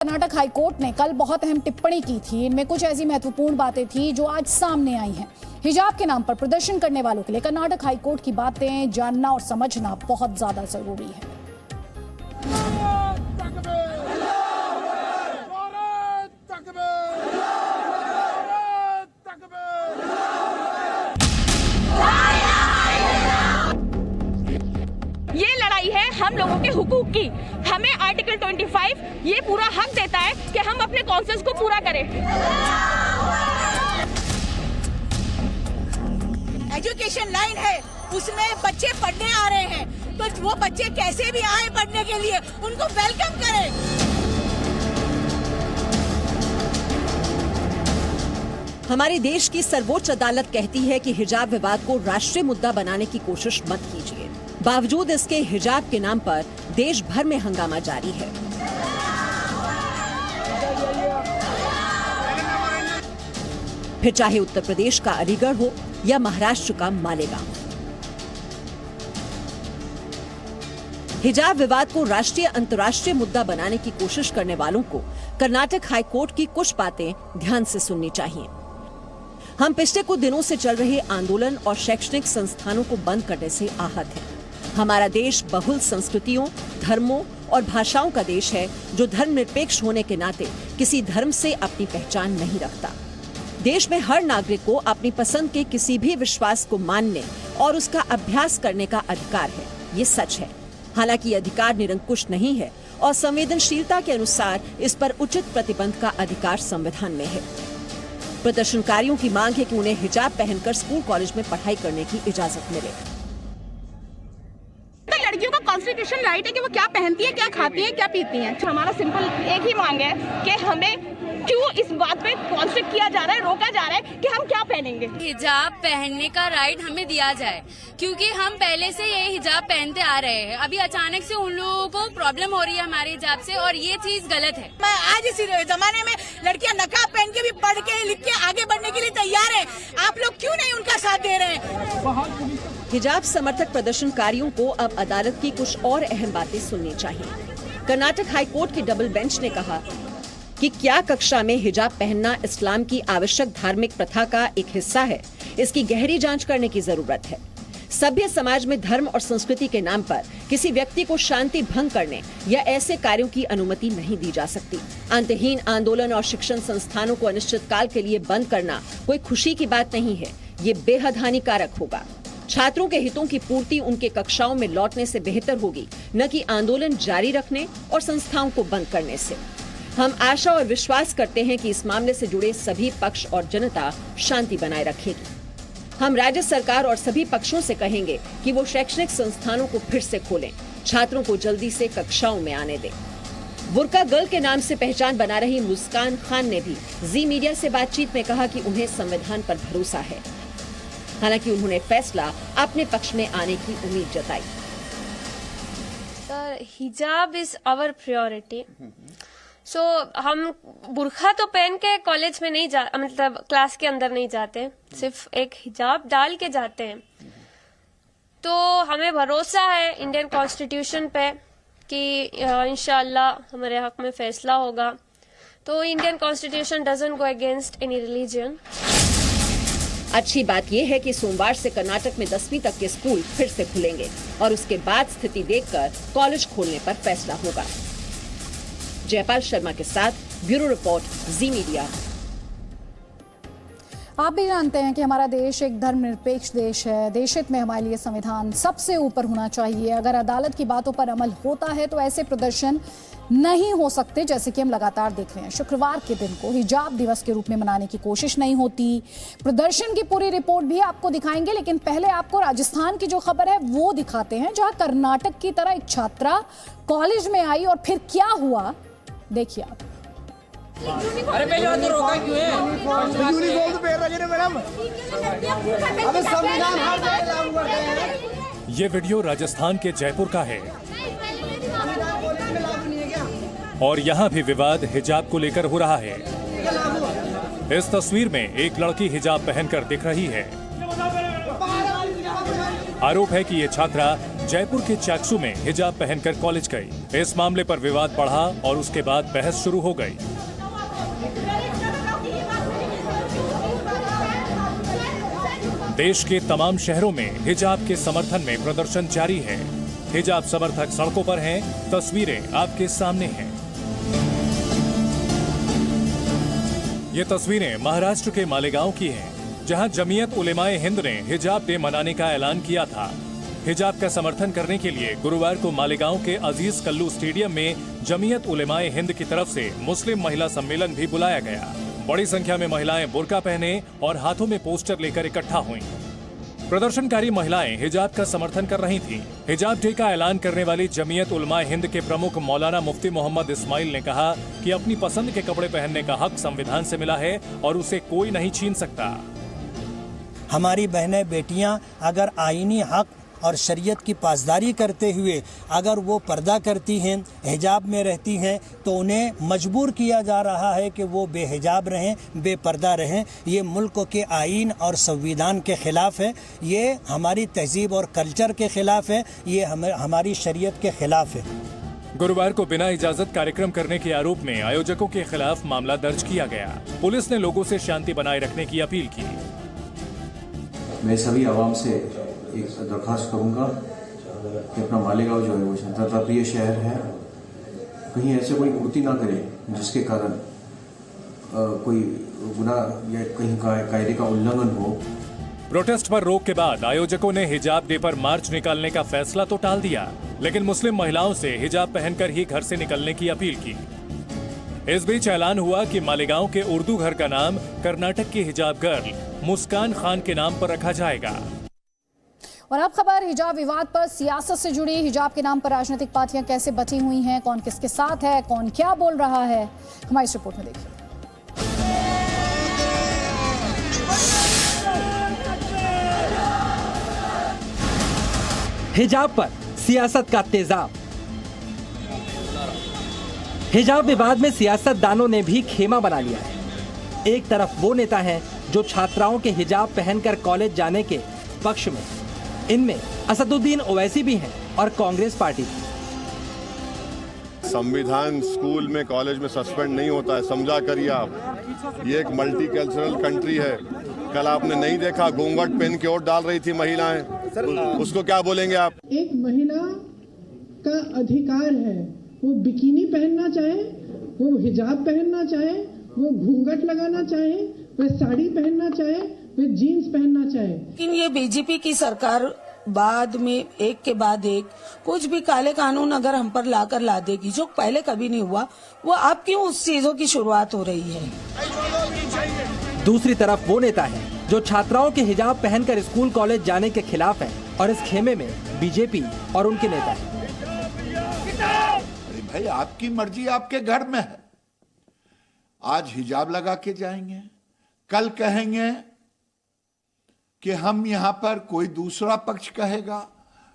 Karnataka high court ने कल बहुत अहम टिप्पणी की थी। इनमें कुछ ऐसी महत्वपूर्ण बातें थी जो आज सामने आई हैं। हिजाब के नाम पर प्रदर्शन करने वालों के लिए कर्नाटक हाईकोर्ट की बातें जानना और समझना बहुत ज्यादा जरूरी है। ये लड़ाई है हम लोगों के हुकूक की। हमें आर्टिकल 25 ये पूरा हक देता है कि हम अपने कॉन्सेंस को पूरा करें। एजुकेशन लाइन है, उसमें बच्चे पढ़ने आ रहे हैं, तो वो बच्चे कैसे भी आए पढ़ने के लिए, उनको वेलकम करें। हमारे देश की सर्वोच्च अदालत कहती है कि हिजाब विवाद को राष्ट्रीय मुद्दा बनाने की कोशिश मत कीजिए। बावजूद इसके हिजाब के नाम पर देश भर में हंगामा जारी है। फिर चाहे उत्तर प्रदेश का अलीगढ़ हो या महाराष्ट्र का मालेगांव, हिजाब विवाद को राष्ट्रीय अंतर्राष्ट्रीय मुद्दा बनाने की कोशिश करने वालों को कर्नाटक हाईकोर्ट की कुछ बातें ध्यान से सुननी चाहिए। हम पिछले कुछ दिनों से चल रहे आंदोलन और शैक्षणिक संस्थानों को बंद करने से आहत हैं। हमारा देश बहुल संस्कृतियों, धर्मों और भाषाओं का देश है, जो धर्मनिरपेक्ष होने के नाते किसी धर्म से अपनी पहचान नहीं रखता। देश में हर नागरिक को अपनी पसंद के किसी भी विश्वास को मानने और उसका अभ्यास करने का अधिकार है। ये सच है। हालांकि अधिकार निरंकुश नहीं है और संवेदनशीलता के अनुसार इस पर उचित प्रतिबंध का अधिकार संविधान में है। प्रदर्शनकारियों की मांग है कि उन्हें हिजाब पहनकर स्कूल कॉलेज में पढ़ाई करने की इजाजत मिले। लड़कियों का कॉन्स्टिट्यूशन राइट है कि वो क्या पहनती है, क्या खाती है, क्या पीती है। हमारा सिंपल एक ही मांग है कि हमें क्यों इस बात पे कॉन्स्ट्रिक्ट किया जा रहा है, रोका जा रहा है कि हम क्या पहनेंगे। हिजाब पहनने का राइट हमें दिया जाए, क्योंकि हम पहले से ये हिजाब पहनते आ रहे हैं। अभी अचानक से उन लोगों को प्रॉब्लम हो रही है हमारे हिजाब से, और ये चीज गलत है। मैं आज इसी जमाने में लड़कियां नकाब पहन के भी पढ़ के लिख के आगे बढ़ने के लिए तैयार है। आप लोग क्यों नहीं उनका साथ दे रहे हैं? हिजाब समर्थक प्रदर्शनकारियों को अब अदालत की कुछ और अहम बातें सुननी चाहिए। कर्नाटक हाईकोर्ट की डबल बेंच ने कहा कि क्या कक्षा में हिजाब पहनना इस्लाम की आवश्यक धार्मिक प्रथा का एक हिस्सा है, इसकी गहरी जांच करने की जरूरत है। सभ्य समाज में धर्म और संस्कृति के नाम पर किसी व्यक्ति को शांति भंग करने या ऐसे कार्यों की अनुमति नहीं दी जा सकती। अंतहीन आंदोलन और शिक्षण संस्थानों को अनिश्चितकाल के लिए बंद करना कोई खुशी की बात नहीं है। ये बेहद हानिकारक होगा। छात्रों के हितों की पूर्ति उनके कक्षाओं में लौटने से बेहतर होगी, न कि आंदोलन जारी रखने और संस्थाओं को बंद करने से। हम आशा और विश्वास करते हैं कि इस मामले से जुड़े सभी पक्ष और जनता शांति बनाए रखेगी। हम राज्य सरकार और सभी पक्षों से कहेंगे कि वो शैक्षणिक संस्थानों को फिर से खोलें, छात्रों को जल्दी से कक्षाओं में आने दें। बुर्का गर्ल के नाम से पहचान बना रही मुस्कान खान ने भी जी मीडिया से बातचीत में कहा कि उन्हें संविधान पर भरोसा है। हालांकि उन्होंने फैसला अपने पक्ष में आने की उम्मीद जताई। हिजाब इज आवर प्रायोरिटी। सो हम बुरखा तो पहन के कॉलेज में नहीं मतलब क्लास के अंदर नहीं जाते, सिर्फ एक हिजाब डाल के जाते हैं। तो हमें भरोसा है इंडियन कॉन्स्टिट्यूशन पे कि इंशाल्लाह हमारे हक में फैसला होगा। तो Indian constitution doesn't go against any religion. अच्छी बात यह है कि सोमवार से कर्नाटक में 10वीं तक के स्कूल फिर से खुलेंगे और उसके बाद स्थिति देखकर कॉलेज खोलने पर फैसला होगा। जयपाल शर्मा के साथ ब्यूरो रिपोर्ट, जी मीडिया। आप भी जानते हैं कि हमारा देश एक धर्मनिरपेक्ष देश है। देशहित में हमारे लिए संविधान सबसे ऊपर होना चाहिए। अगर अदालत की बातों पर अमल होता है तो ऐसे प्रदर्शन नहीं हो सकते, जैसे कि हम लगातार देख रहे हैं। शुक्रवार के दिन को हिजाब दिवस के रूप में मनाने की कोशिश नहीं होती। प्रदर्शन की पूरी रिपोर्ट भी आपको दिखाएंगे, लेकिन पहले आपको राजस्थान की जो खबर है वो दिखाते हैं, जहां कर्नाटक की तरह एक छात्रा कॉलेज में आई और फिर क्या हुआ देखिए आप। अरे पहले तो रोका क्यों है? यूनिफॉर्म तो पहन रहे हैं मैडम। अबे संविधान हर जगह लागू करते हैं। ये वीडियो राजस्थान के जयपुर का है और यहाँ भी विवाद हिजाब को लेकर हो रहा है। इस तस्वीर में एक लड़की हिजाब पहनकर दिख रही है। आरोप है कि ये छात्रा जयपुर के चाकसू में हिजाब पहनकर कॉलेज गई। इस मामले पर विवाद बढ़ा और उसके बाद बहस शुरू हो गई। देश के तमाम शहरों में हिजाब के समर्थन में प्रदर्शन जारी है। हिजाब समर्थक सड़कों पर हैं, तस्वीरें आपके सामने हैं। ये तस्वीरें महाराष्ट्र के मालेगांव की हैं, जहां जमीयत उलेमाए हिंद ने हिजाब डे मनाने का ऐलान किया था। हिजाब का समर्थन करने के लिए गुरुवार को मालेगांव के अजीज कल्लू स्टेडियम में जमीयत उलेमाए हिंद की तरफ से मुस्लिम महिला सम्मेलन भी बुलाया गया। बड़ी संख्या में महिलाएं बुर्का पहने और हाथों में पोस्टर लेकर इकट्ठा हुईं। प्रदर्शनकारी महिलाएं हिजाब का समर्थन कर रही थीं। हिजाब डे का ऐलान करने वाली जमीयत उलमाए हिंद के प्रमुख मौलाना मुफ्ती मोहम्मद इस्माइल ने कहा कि अपनी पसंद के कपड़े पहनने का हक संविधान से मिला है और उसे कोई नहीं छीन सकता। हमारी बहनें बेटियां अगर आईनी हक और शरीयत की पासदारी करते हुए अगर वो पर्दा करती हैं, हिजाब में रहती हैं, तो उन्हें मजबूर किया जा रहा है कि वो बेहिजाब रहें, बेपर्दा रहें। ये मुल्क के आईन और संविधान के खिलाफ है, ये हमारी तहजीब और कल्चर के खिलाफ है, ये हमारी शरीयत के खिलाफ है। गुरुवार को बिना इजाजत कार्यक्रम करने के आरोप में आयोजकों के खिलाफ मामला दर्ज किया गया। पुलिस ने लोगों से शांति बनाए रखने की अपील की। मैं सभी आवाम से एक दरख्वास्त करूंगा कि अपना मालेगांव जो है वो शांतता प्रिय शहर है, कहीं ऐसे कोई कृति ना करे जिसके कारण कोई गुनाह या कहीं कायदे का उल्लंघन हो। प्रोटेस्ट पर रोक के बाद आयोजकों ने हिजाब डे पर मार्च निकालने का फैसला तो टाल दिया, लेकिन मुस्लिम महिलाओं से हिजाब पहनकर ही घर से निकलने की अपील की। इस बीच ऐलान हुआ कि मालेगांव के उर्दू घर का नाम कर्नाटक की हिजाब गर्ल मुस्कान खान के नाम पर रखा जाएगा। और अब खबर हिजाब विवाद पर, सियासत से जुड़ी। हिजाब के नाम पर राजनीतिक पार्टियां कैसे बटी हुई हैं, कौन किसके साथ है, कौन क्या बोल रहा है, हमारी इस रिपोर्ट में देखिए। हिजाब पर सियासत का तेजाब। हिजाब विवाद में सियासतदानों ने भी खेमा बना लिया है। एक तरफ वो नेता हैं जो छात्राओं के हिजाब पहनकर कॉलेज जाने के पक्ष में, इनमें असदुद्दीन ओवैसी भी हैं और कांग्रेस पार्टी। संविधान स्कूल में कॉलेज में सस्पेंड नहीं होता है, समझा करिए आप। ये एक मल्टीकल्चरल कंट्री है। कल आपने नहीं देखा घूंघट पहन के वोट डाल रही थी महिलाएं, उसको क्या बोलेंगे आप? एक महिला का अधिकार है, वो बिकिनी पहनना चाहे, वो हिजाब पहनना चाहे, वो घूंघट लगाना चाहे, वो साड़ी पहनना चाहे, वो जीन्स पहनना चाहे। लेकिन ये बीजेपी की सरकार बाद में एक के बाद एक कुछ भी काले कानून अगर हम पर लाकर ला देगी, जो पहले कभी नहीं हुआ, वो अब क्यों उस चीजों की शुरुआत हो रही है? दूसरी तरफ वो नेता है जो छात्राओं के हिजाब पहनकर स्कूल कॉलेज जाने के खिलाफ है और इस खेमे में बीजेपी और उनके नेता है। अरे भाई, आपकी मर्जी आपके घर में है। आज हिजाब लगा के जाएंगे, कल कहेंगे कि हम यहाँ पर, कोई दूसरा पक्ष कहेगा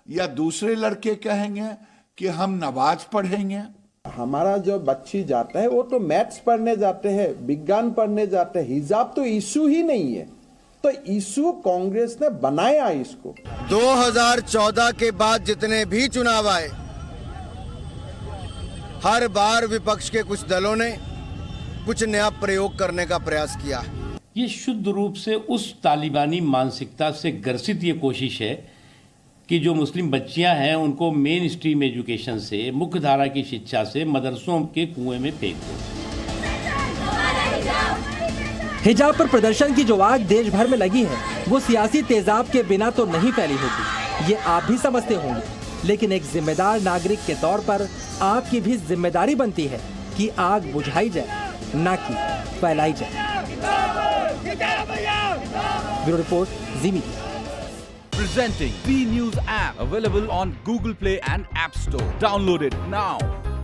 या दूसरे लड़के कहेंगे कि हम नमाज पढ़ेंगे। हमारा जो बच्ची जाता है वो तो मैथ्स पढ़ने जाते हैं, विज्ञान पढ़ने जाते हैं। हिजाब तो इशू ही नहीं है, तो इशू कांग्रेस ने बनाया इसको। 2014 के बाद जितने भी चुनाव आए, हर बार विपक्ष के कुछ दलों ने कुछ नया प्रयोग करने का प्रयास किया। ये शुद्ध रूप से उस तालिबानी मानसिकता से ग्रसित ये कोशिश है कि जो मुस्लिम बच्चियां हैं उनको मेन स्ट्रीम एजुकेशन से, मुख्य धारा की शिक्षा से मदरसों के कुएं में फेंक दो। हिजाब पर प्रदर्शन की जो आग देश भर में लगी है, वो सियासी तेजाब के बिना तो नहीं फैली होती, ये आप भी समझते होंगे। लेकिन एक जिम्मेदार नागरिक के तौर पर आपकी भी जिम्मेदारी बनती है कि आग बुझाई जाए, न कि फैलाई जाए। Bureau report, ji media. Presenting B News app, available on Google Play and App Store. Download it now.